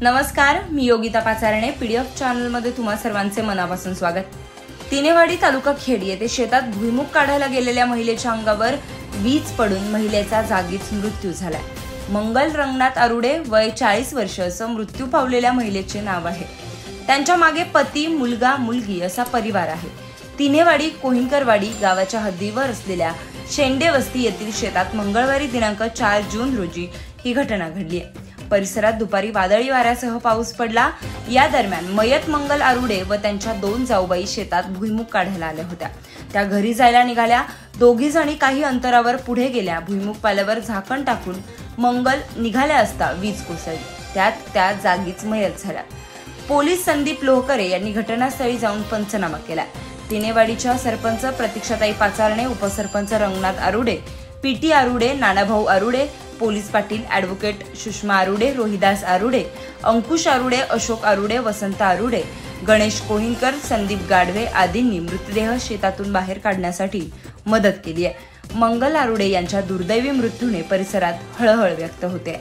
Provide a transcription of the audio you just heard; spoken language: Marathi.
नमस्कार, मी योगिता पाचारणे. पीडीएफ चॅनलमध्ये तुम्हा सर्वांचे मनापासून स्वागत. तिनेवाडी तालुका खेड येथे शेतात भुईमुग काढायला गेलेल्या महिलेच्या अंगावर वीज पडून महिलेचा जागीच मृत्यू झाला. मंगल रंगनाथ आरुडे, वय 40 वर्ष असं मृत्यू पावलेल्या महिलेचे नाव आहे. त्यांच्या मागे पती, मुलगा, मुलगी असा परिवार आहे. तिनेवाडी कोहिनकरवाडी गावाच्या हद्दीवर असलेल्या शेंडे वस्ती येथील शेतात मंगळवारी दिनांक 4 जून रोजी ही घटना घडली आहे. परिसरात दुपारी वादळी वाऱ्यासह पाऊस पडला. या दरम्यान मयत मंगल आरुडे व त्यांच्या 2 जाऊबाई शेतात भुईमुग काढायला आल्या होत्या. त्या घरी जायला निघाल्या. दोघी जणी काही अंतरावर पुढे गेल्या. भुईमुग पाल्यावर झाकण टाकून मंगल निघाल्या असता वीज कोसळली. त्यात त्या जागीच मयत झाल्या. पोलीस संदीप लोहकरे यांनी घटनास्थळी जाऊन पंचनामा केला. तिनेवाडीच्या सरपंच प्रतीक्षाताई Pacharne, upsarpanch Rangnath Arude, PT Arude, Nanabhau Arude, police Patil advocate Sushma Arude, Rohidas Arude, Ankush Arude, Ashok Arude, Vasant Arude, Ganesh Kohinkar, Sandeep Gadhave आदींनी मृतदेह शेतातून बाहेर काढण्यासाठी मदत केली आहे. मंगल आरुडे यांच्या दुर्दैवी मृत्यूने परिसरात हळहळ व्यक्त होते.